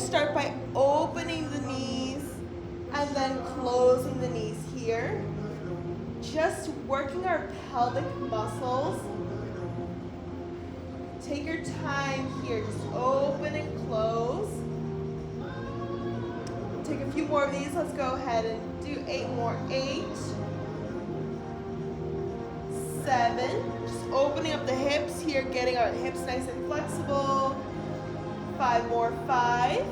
start by opening the knees and then closing the knees here. Just working our pelvic muscles. Take your time here, just open and close. Take a few more of these. Let's go ahead and do 8 more. 8, 7. Just opening up the hips here, getting our hips nice and flexible. 5 more. 5,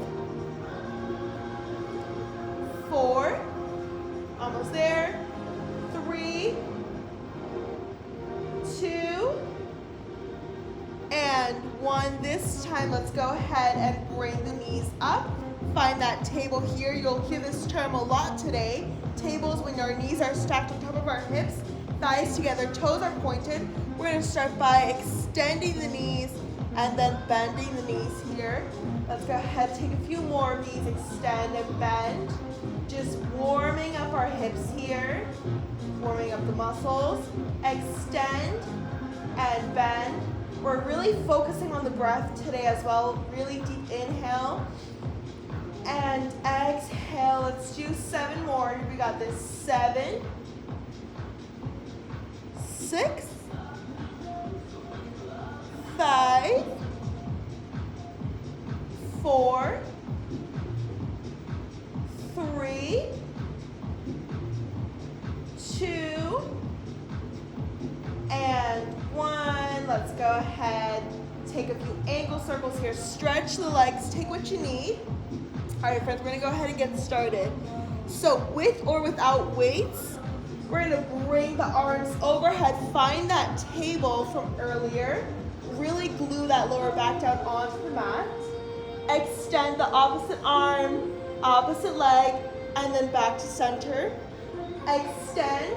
4, almost there. 3, 2, and 1. This time, let's go ahead and bring the knees up. Find that table here. You'll hear this term a lot today. Tables when our knees are stacked on top of our hips, thighs together, toes are pointed. We're going to start by extending the knees and then bending the knees here. Let's go ahead, take a few more of these, extend and bend. Just warming up our hips here, warming up the muscles. Extend and bend. We're really focusing on the breath today as well. Really deep inhale and exhale. Let's do 7 more. We got this. 7, 6, 5, 4, 3, 2, and 1. Let's go ahead. Take a few ankle circles here. Stretch the legs. Take what you need. All right, friends, we're going to go ahead and get started. So with or without weights, we're going to bring the arms overhead. Find that table from earlier. Really glue that lower back down onto the mat. Extend the opposite arm, opposite leg, and then back to center. Extend,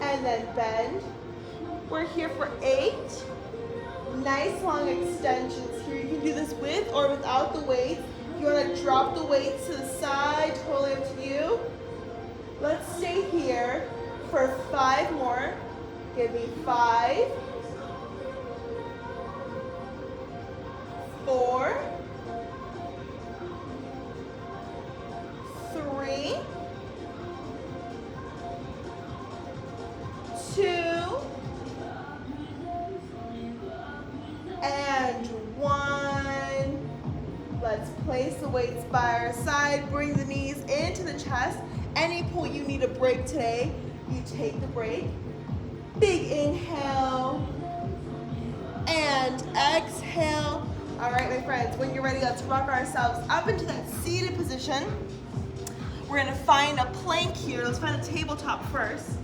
and then bend. We're here for 8. Nice long extensions here. You can do this with or without the weights. You want to drop the weights to the side, totally up to you. Let's stay here for 5 more. Give me 5, 4, 3, 2, and 1. Let's place the weights by our side. Bring the knees into the chest. Any point you need a break today, you take the break. Big inhale and exhale. All right, my friends, when you're ready, let's rock ourselves up into that seated position. We're gonna find a plank here. Let's find a tabletop first.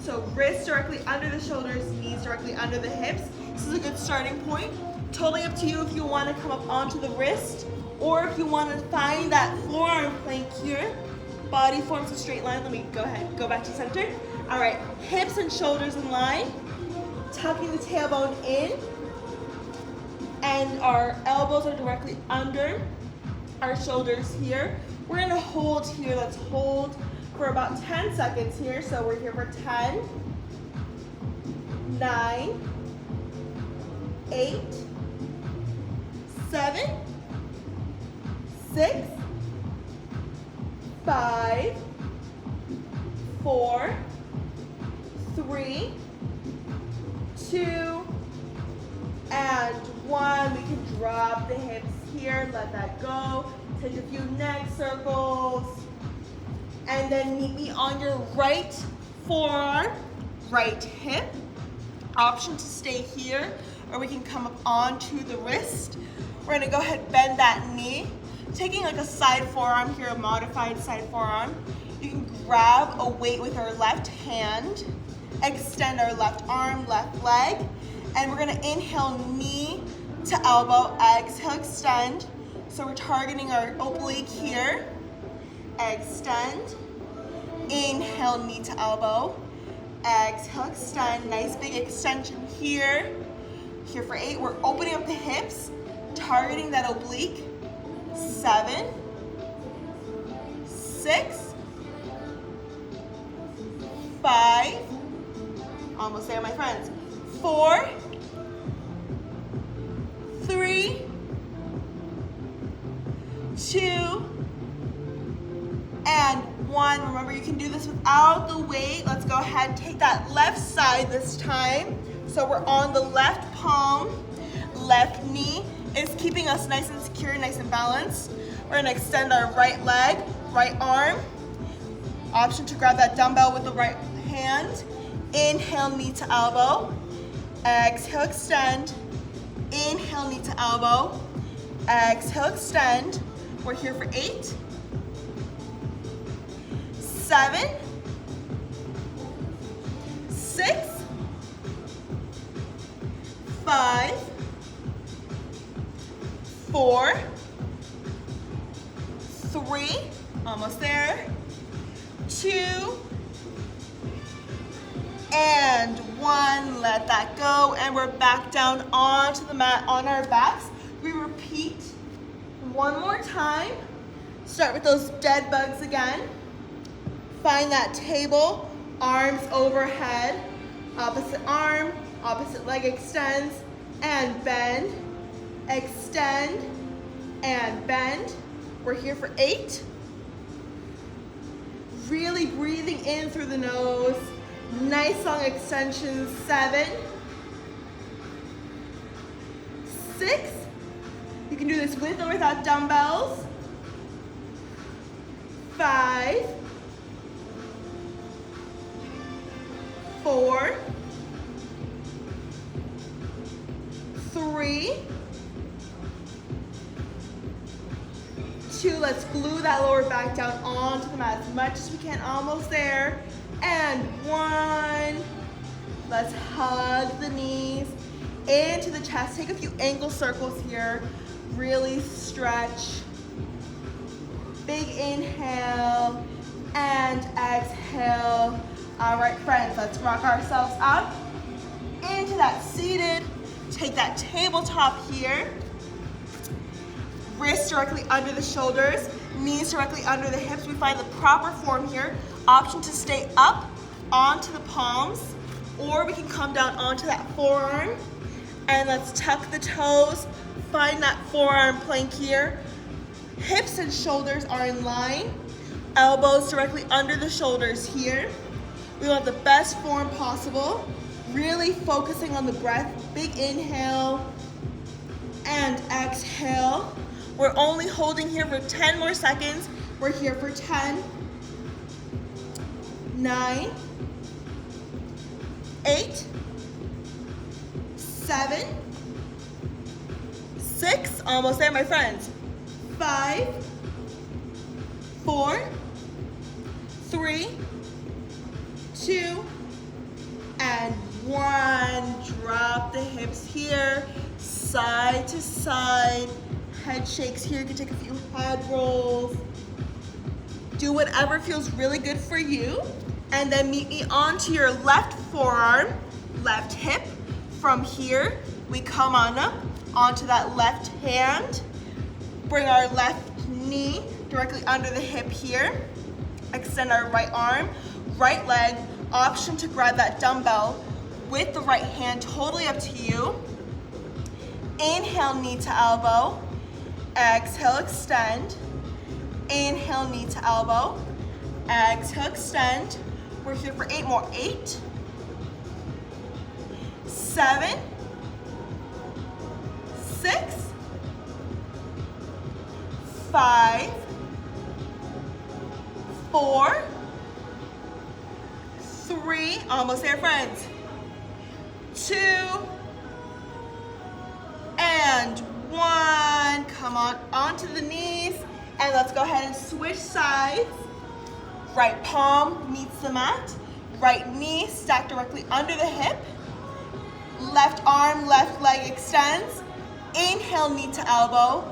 So wrists directly under the shoulders, knees directly under the hips. This is a good starting point. Totally up to you if you want to come up onto the wrist or if you want to find that forearm plank here. Body forms a straight line. Let me go ahead, go back to center. All right, hips and shoulders in line. Tucking the tailbone in. And our elbows are directly under our shoulders here. We're gonna hold here. Let's hold for about 10 seconds here. So we're here for 10, 9, 8, 7, 6, 5, 4, 3, 2, and 1. We can drop the hips here, let that go. Take a few neck circles. And then meet me on your right forearm, right hip. Option to stay here, or we can come up onto the wrist. We're gonna go ahead, bend that knee. Taking like a side forearm here, a modified side forearm. You can grab a weight with our left hand, extend our left arm, left leg, and we're gonna inhale knee to elbow, exhale, extend. So we're targeting our oblique here. Extend, inhale, knee to elbow, exhale, extend, nice big extension here. Here for 8, we're opening up the hips, targeting that oblique. 7, 6, 5, almost there, my friends. 4, 3, 2, and 1. Remember, you can do this without the weight. Let's go ahead and take that left side this time. So we're on the left palm, left knee is keeping us nice and secure, nice and balanced. We're gonna extend our right leg, right arm. Option to grab that dumbbell with the right hand. Inhale, knee to elbow. Exhale, extend. Inhale, knee to elbow. Exhale, extend. We're here for 8, 7, 6, 5, 4, 3, almost there, 2, and 1. Let that go, and we're back down onto the mat on our backs. We repeat one more time. Start with those dead bugs again. Find that table, arms overhead, opposite arm, opposite leg extends, and bend, extend, and bend. We're here for 8. Really breathing in through the nose. Nice long extensions. 7, 6. You can do this with or without dumbbells. 5, 4, 3, 2. Let's glue that lower back down onto the mat as much as we can. Almost there. And 1. Let's hug the knees into the chest. Take a few ankle circles here. Really stretch. Big inhale and exhale. All right, friends, let's rock ourselves up into that seated. Take that tabletop here. Wrists directly under the shoulders, knees directly under the hips. We find the proper form here. Option to stay up onto the palms, or we can come down onto that forearm. And let's tuck the toes. Find that forearm plank here. Hips and shoulders are in line. Elbows directly under the shoulders here. We want the best form possible. Really focusing on the breath. Big inhale and exhale. We're only holding here for 10 more seconds. We're here for 10, 9, 8, 7, 6, almost there, my friends. 5, 4, 3, 2, and 1. Drop the hips here, side to side. Head shakes here. You can take a few head rolls. Do whatever feels really good for you. And then meet me onto your left forearm, left hip. From here, we come on up onto that left hand. Bring our left knee directly under the hip here. Extend our right arm, right leg. Option to grab that dumbbell with the right hand, totally up to you. Inhale, knee to elbow. Exhale, extend. Inhale, knee to elbow. Exhale, extend. We're here for 8 more. 8, 7, 6, 5, 4, 3, almost there, friends. 2, and 1. Come on onto the knees, and let's go ahead and switch sides. Right palm meets the mat. Right knee stacked directly under the hip. Left arm, left leg extends. Inhale, knee to elbow.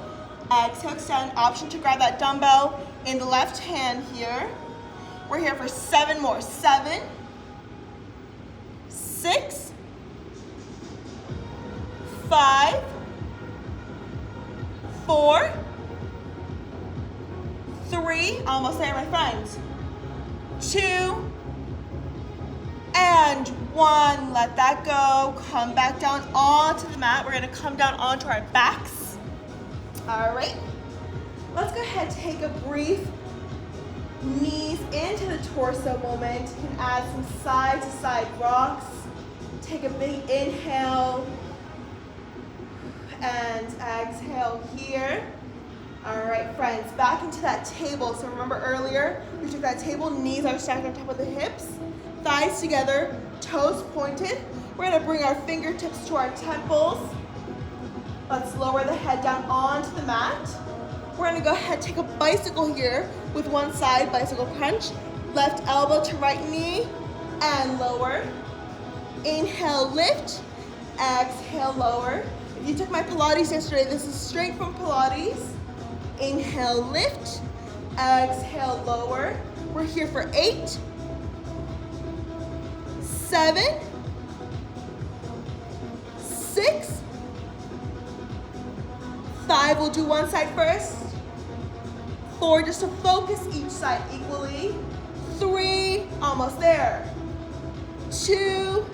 Exhale, extend. Option to grab that dumbbell in the left hand here. We're here for 7 more. 7, 6, 5, 4, 3, almost there, my friends. 2, and 1. Let that go. Come back down onto the mat. We're gonna come down onto our backs. All right. Let's go ahead, take a brief knees into the torso moment. You can add some side to side rocks. Take a big inhale and exhale here. All right, friends, back into that table. So remember earlier, we took that table, knees are stacked on top of the hips, thighs together, toes pointed. We're gonna bring our fingertips to our temples. Let's lower the head down onto the mat. We're gonna go ahead, take a bicycle here with one side, bicycle crunch. Left elbow to right knee and lower. Inhale, lift, exhale, lower. If you took my Pilates yesterday, this is straight from Pilates. Inhale, lift, exhale, lower. We're here for 8, 7, 6, 5, we'll do one side first. 4, just to focus each side equally. 3, almost there. 2,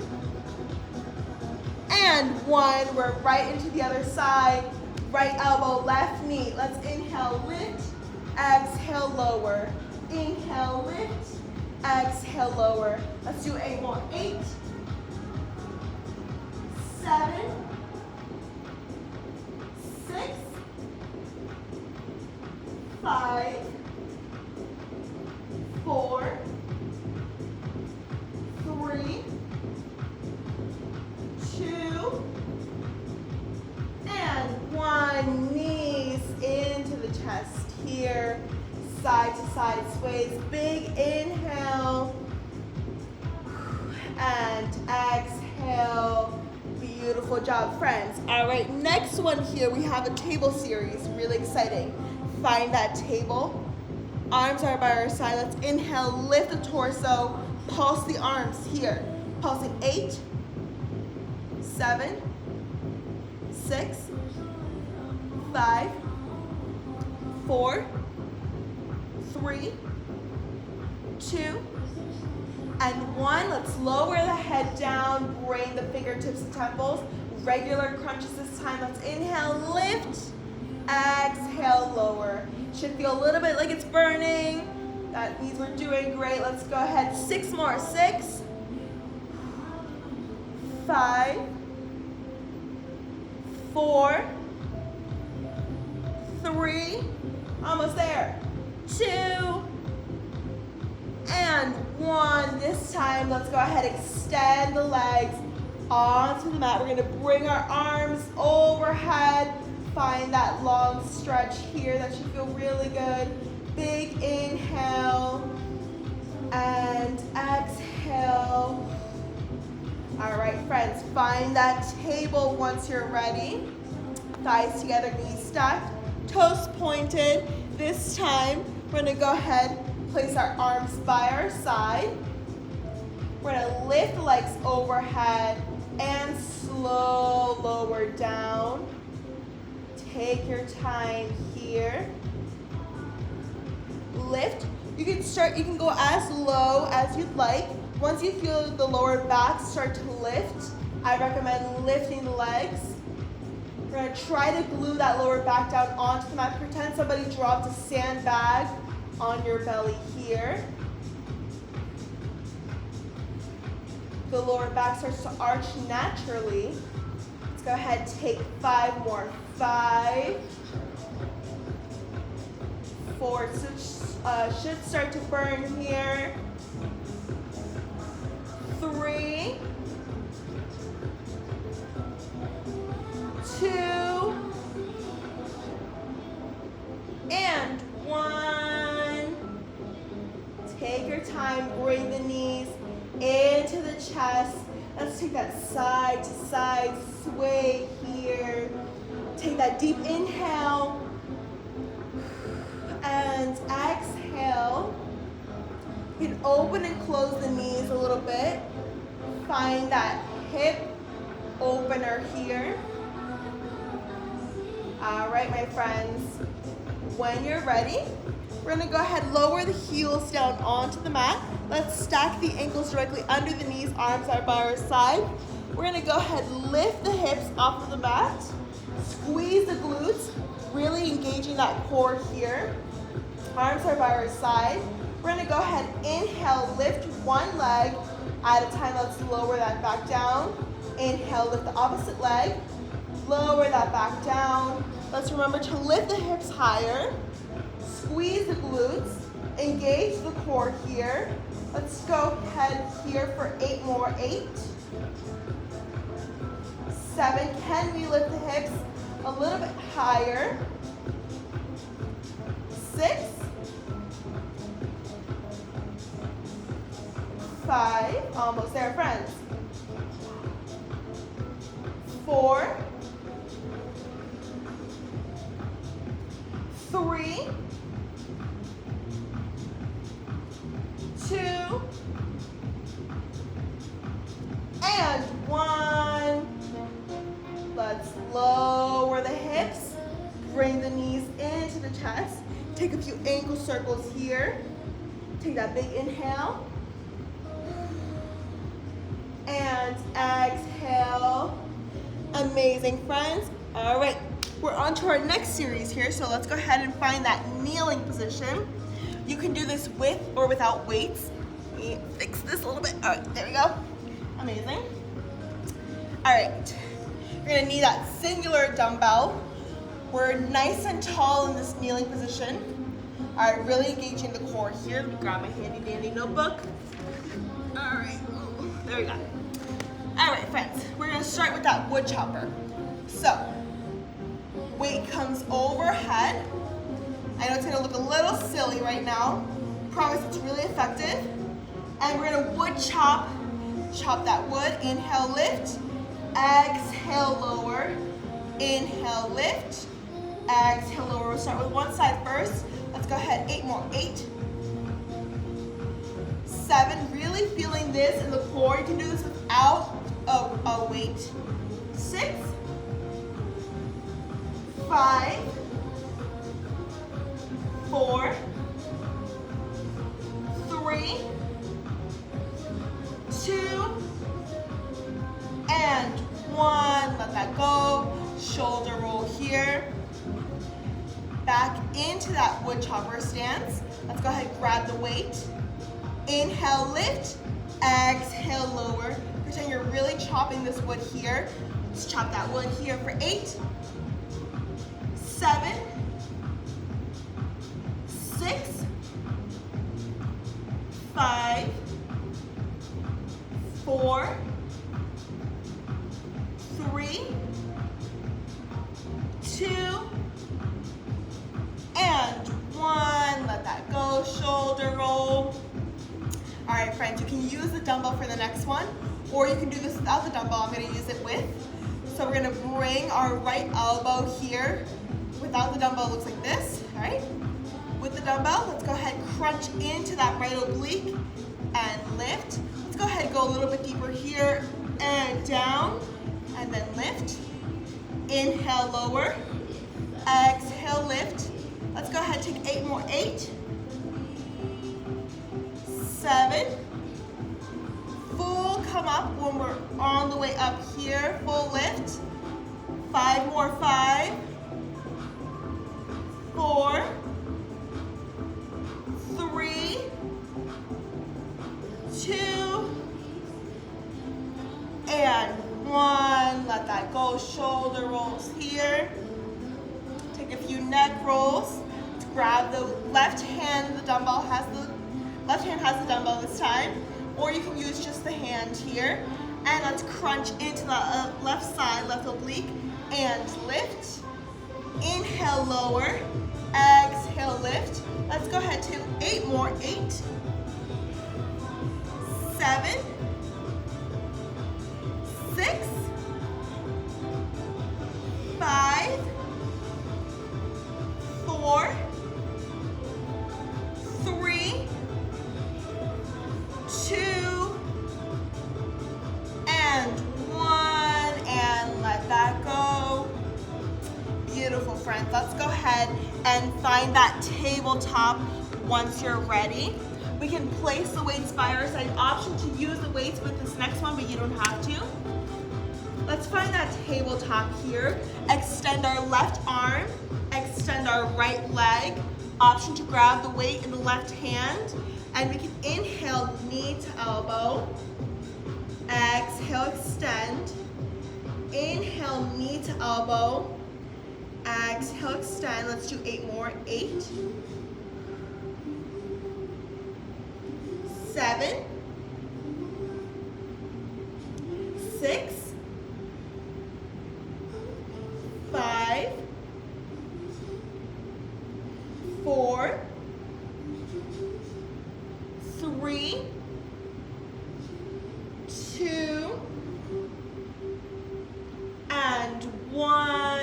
and 1, we're right into the other side. Right elbow, left knee. Let's inhale, lift, exhale, lower. Inhale, lift, exhale, lower. Let's do 8 more. 8, 7, 6, 5, 4, 3, 2, and 1. Knees into the chest here. Side to side sways. Big inhale. And exhale. Beautiful job, friends. All right, next one here, we have a table series. Really exciting. Find that table. Arms are by our side. Let's inhale, lift the torso. Pulse the arms here. Pulsing 8, 7, 6, 5, 4, 3, 2, and 1. Let's lower the head down, bring the fingertips to temples. Regular crunches this time. Let's inhale, lift, exhale, lower. Should feel a little bit like it's burning. That means we're doing great. Let's go ahead. 6 more. 6, 5, 4, 3, almost there. 2, and 1. This time, let's go ahead, extend the legs onto the mat. We're gonna bring our arms overhead. Find that long stretch here. That should feel really good. Big inhale and exhale. All right, friends, find that table once you're ready. Thighs together, knees stacked, toes pointed. This time, we're gonna go ahead, place our arms by our side. We're gonna lift the legs overhead and slow lower down. Take your time here. Lift. You can go as low as you'd like. Once you feel the lower back start to lift, I recommend lifting the legs. We're gonna try to glue that lower back down onto the mat. Pretend somebody dropped a sandbag on your belly here. The lower back starts to arch naturally. Let's go ahead, take 5 more. 5, 4, should start to burn here. 3, 2, and 1. Take your time, bring the knees into the chest. Let's take that side to side sway here. Take that deep inhale and exhale. You can open and close the knees a little bit. Find that hip opener here. All right, my friends. When you're ready, we're gonna go ahead, lower the heels down onto the mat. Let's stack the ankles directly under the knees, arms are by our side. We're gonna go ahead, lift the hips off of the mat. Squeeze the glutes, really engaging that core here. Arms are by our side. We're gonna go ahead, inhale, lift one leg at a time. Let's lower that back down. Inhale, lift the opposite leg. Lower that back down. Let's remember to lift the hips higher. Squeeze the glutes. Engage the core here. Let's go ahead here for 8 more. 8. 7. Can we lift the hips a little bit higher? 6. 5. Almost there, friends. 4. 3. 2. And 1. Let's lower the hips. Bring the knees into the chest. Take a few ankle circles here. Take that big inhale. And exhale. Amazing, friends. All right, we're on to our next series here, so let's go ahead and find that kneeling position. You can do this with or without weights. Let me fix this a little bit. All right, there we go. Amazing. All right, you're gonna need that singular dumbbell. We're nice and tall in this kneeling position. All right, really engaging the core here. Let me grab my handy dandy notebook. All right, there we go. All right, friends, we're gonna start with that wood chopper. So, weight comes overhead. I know it's gonna look a little silly right now. Promise it's really effective. And we're gonna wood chop that wood. Inhale, lift. Exhale, lower. Inhale, lift. Exhale, lower. We'll start with one side first. Let's go ahead, 8 more. 8. 7, really feeling this in the core. You can do this without a weight. 6. 5. 4. 3. 2. And 1. Let that go. Shoulder roll here. Back into that wood chopper stance. Let's go ahead and grab the weight. Inhale, lift. Exhale, lower. Pretend you're really chopping this wood here. Let's chop that wood here for 8. 7. 6. 5. 4. 3. 2. And 1. Let that go. Shoulder roll. All right, friends, you can use the dumbbell for the next one, or you can do this without the dumbbell. I'm gonna use it with. So we're gonna bring our right elbow here. Without the dumbbell, it looks like this, all right? With the dumbbell, let's go ahead and crunch into that right oblique and lift. Let's go ahead and go a little bit deeper here and down, and then lift. Inhale, lower. Exhale, lift. Let's go ahead and take 8 more. 8. 7. Full come up when we're on the way up here. Full lift. 5 more. 5. 4. 3. 2. And 1. Let that go. Shoulder rolls here. Take a few neck rolls. Let's grab the left hand. The dumbbell has the left hand has the dumbbell this time, or you can use just the hand here. And let's crunch into the left side, left oblique, and lift. Inhale, lower. Exhale, lift. Let's go ahead to 8 more. 8. 7. 6. 5. 4. 3. 2. And 1. And let that go. Beautiful, friends. Let's go ahead and find that tabletop once you're ready. We can place the weights by our side. Option to use the weights with this next one, but you don't have to. Let's find that tabletop here. Extend our left arm, extend our right leg. Option to grab the weight in the left hand. And we can inhale, knee to elbow. Exhale, extend. Inhale, knee to elbow. Exhale, extend. Let's do 8 more. 8. 7. 6. 5. 4. 3. 2. And 1.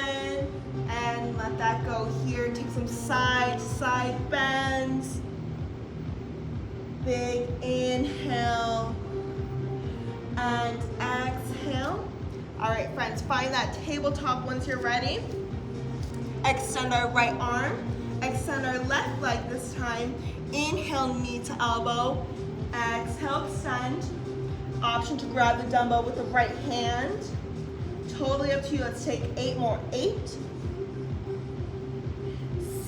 And let that go here. Take some side to side bends. Big inhale and exhale. All right, friends, find that tabletop once you're ready. Extend our right arm, extend our left leg this time. Inhale, knee to elbow. Exhale, extend. Option to grab the dumbbell with the right hand. Totally up to you. Let's take 8 more. 8,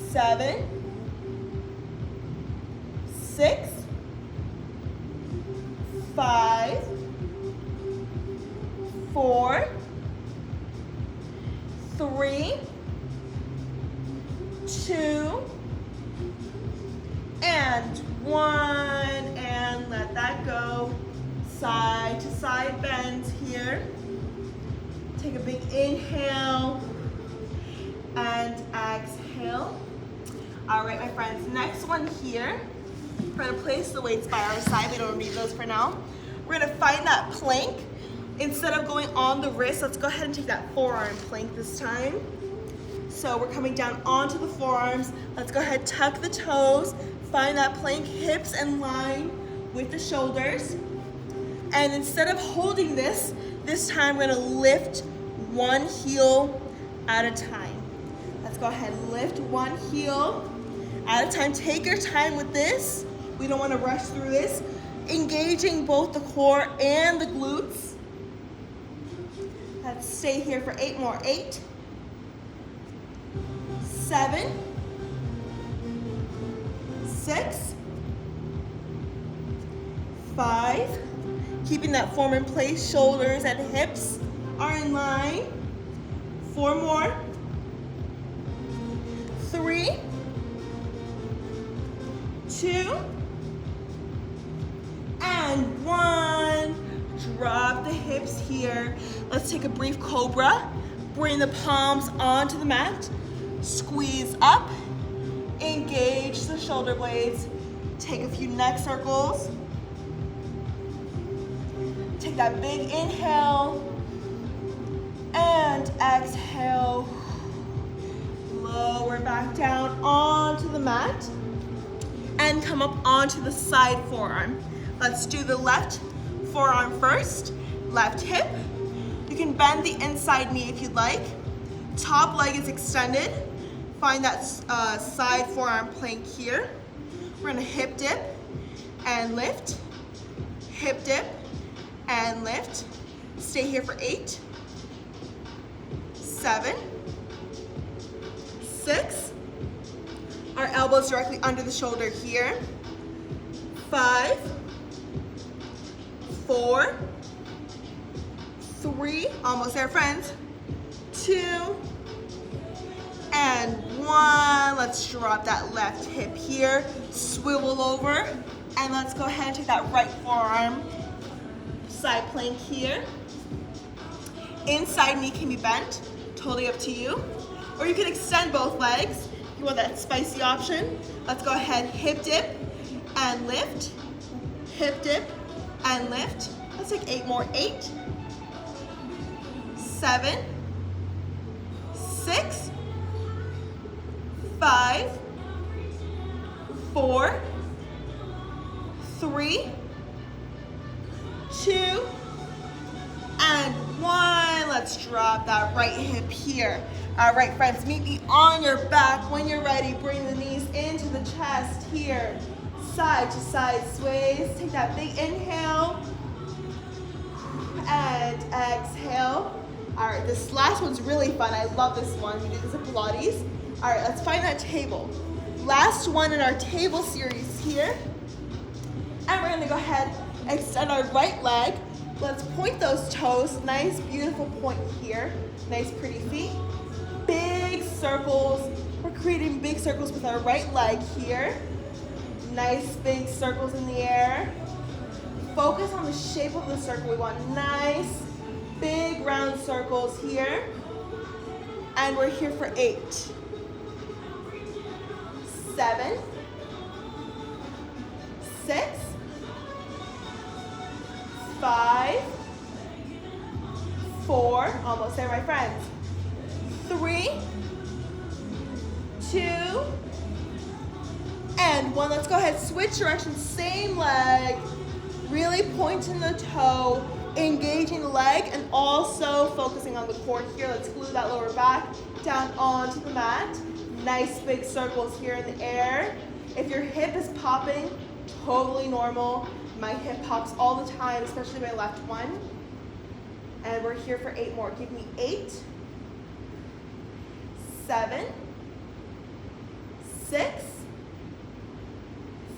7, 6, 5, 4, 3, 2, and 1. And let that go. Side to side bends here. Take a big inhale and exhale. All right, my friends, next one here. We're gonna place the weights by our side. We don't need those for now. We're gonna find that plank. Instead of going on the wrist, let's go ahead and take that forearm plank this time. So we're coming down onto the forearms. Let's go ahead, tuck the toes, find that plank, hips in line with the shoulders. And instead of holding this time we're gonna lift one heel at a time. Let's go ahead and lift one heel at a time. Take your time with this. We don't wanna rush through this. Engaging both the core and the glutes. Let's stay here for 8 more. 8, 7, 6, 5. Keeping that form in place, shoulders and hips are in line. 4 more. 3, 2, and 1. Drop the hips here. Let's take a brief cobra. Bring the palms onto the mat. Squeeze up. Engage the shoulder blades. Take a few neck circles. Take that big inhale and exhale. Lower back down onto the mat and come up onto the side forearm. Let's do the left forearm first. Left hip. You can bend the inside knee if you'd like. Top leg is extended. Find that side forearm plank here. We're gonna hip dip and lift. Hip dip and lift. Stay here for 8, 7, 6. Our elbows directly under the shoulder here. 5, 4, 3, almost there, friends. 2, and 1. Let's drop that left hip here. Swivel over, and let's go ahead and take that right forearm. Side plank here. Inside knee can be bent, totally up to you. Or you can extend both legs. You want that spicy option. Let's go ahead, hip dip and lift. Hip dip and lift. Let's take 8 more. 8, 7, 6, 5, 4, 3, 2, and 1. Let's drop that right hip here. All right, friends, meet me on your back. When you're ready, bring the knees into the chest here. Side to side sways. Take that big inhale and exhale. All right, this last one's really fun. I love this one. We do this at Pilates. All right, let's find that table. Last one in our table series here. And we're gonna go ahead, extend our right leg. Let's point those toes. Nice, beautiful point here. Nice, pretty feet. Big circles. We're creating big circles with our right leg here. Nice, big circles in the air. Focus on the shape of the circle. We want nice, big round circles here. And we're here for 8, 7, 6, 5, 4, almost there, my friends. 3, 2, and 1. Let's go ahead, switch directions, same leg. Really pointing the toe, engaging the leg, and also focusing on the core here. Let's glue that lower back down onto the mat. Nice big circles here in the air. If your hip is popping, totally normal. My hip pops all the time, especially my left one. And we're here for 8 more. Give me 8, 7, 6,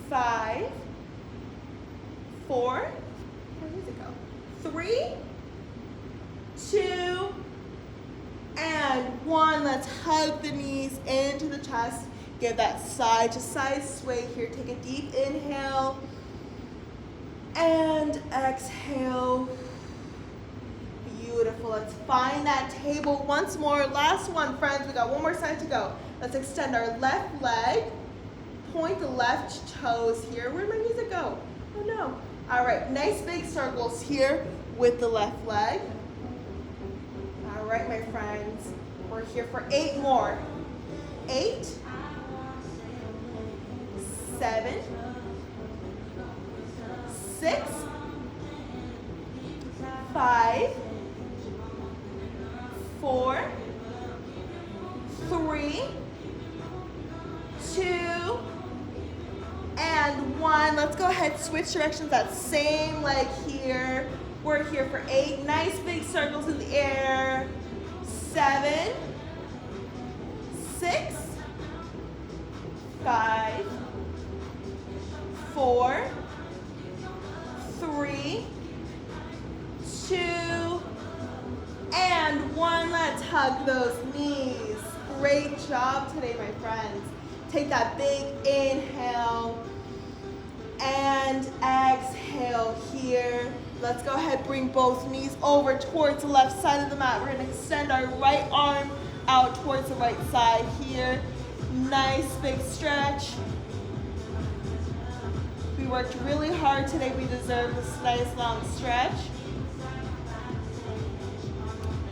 5, 4, where does it go? 3, 2, and 1. Let's hug the knees into the chest. Give that side to side sway here. Take a deep inhale and exhale. Beautiful. Let's find that table once more. Last one, friends. We got one more side to go. Let's extend our left leg. Point the left toes here. Where'd my music go? Oh no. All right, nice big circles here with the left leg. All right, my friends. We're here for 8 more. 8, 7, 6, 5, 4, 3, 2, and 1. Let's go ahead, switch directions, that same leg here. We're here for 8, nice big circles in the air. 7, 6, 5, 4, 3, 2, and 1. Let's hug those knees. Great job today, my friends. Take that big inhale and exhale here. Let's go ahead, bring both knees over towards the left side of the mat. We're gonna extend our right arm out towards the right side here. Nice big stretch. We worked really hard today. We deserve this nice long stretch.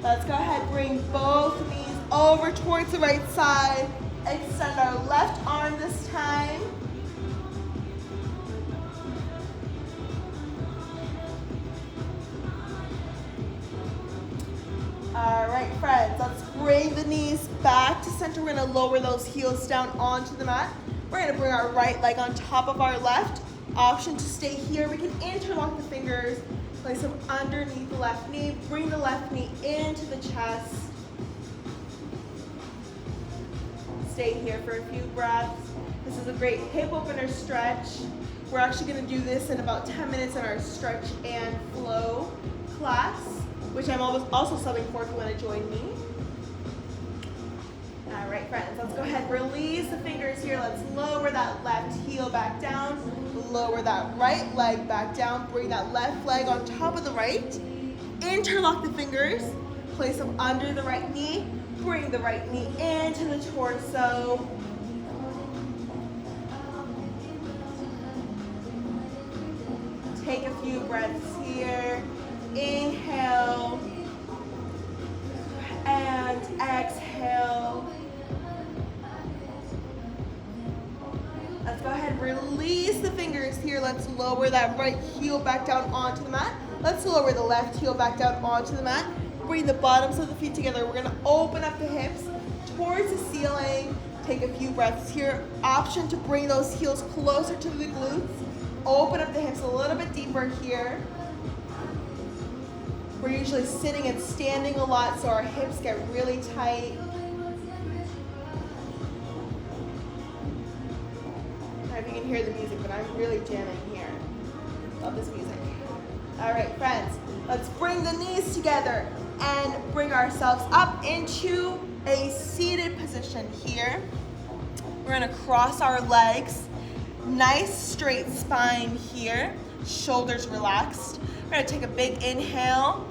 Let's go ahead, bring both knees over towards the right side. Extend our left arm this time. All right, friends, let's bring the knees back to center. We're gonna lower those heels down onto the mat. We're gonna bring our right leg on top of our left. Option to stay here. We can interlock the fingers, place them underneath the left knee, bring the left knee into the chest. Stay here for a few breaths. This is a great hip opener stretch. We're actually gonna do this in about 10 minutes in our stretch and flow class, which I'm also subbing for if you wanna join me. All right, friends, let's go ahead, release the fingers here. Let's lower that left heel back down, lower that right leg back down, bring that left leg on top of the right, interlock the fingers, place them under the right knee, bring the right knee into the torso. Take a few breaths here. Inhale and exhale. Let's go ahead, release the fingers here. Let's lower that right heel back down onto the mat. Let's lower the left heel back down onto the mat. Bring the bottoms of the feet together. We're gonna open up the hips towards the ceiling. Take a few breaths here. Option to bring those heels closer to the glutes. Open up the hips a little bit deeper here. We're usually sitting and standing a lot, so our hips get really tight. I don't know if you can hear the music, but I'm really jamming here. Love this music. All right, friends, let's bring the knees together and bring ourselves up into a seated position here. We're gonna cross our legs. Nice straight spine here. Shoulders relaxed. We're gonna take a big inhale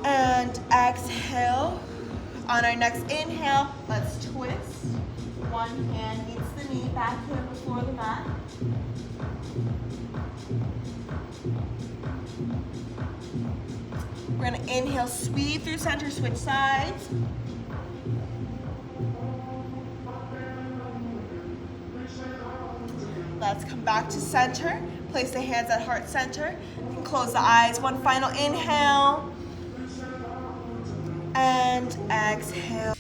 and exhale. On our next inhale, let's twist. One hand meets the knee back here before the mat. We're gonna inhale, sweep through center, switch sides. Let's come back to center. Place the hands at heart center. You can close the eyes. One final inhale. And exhale.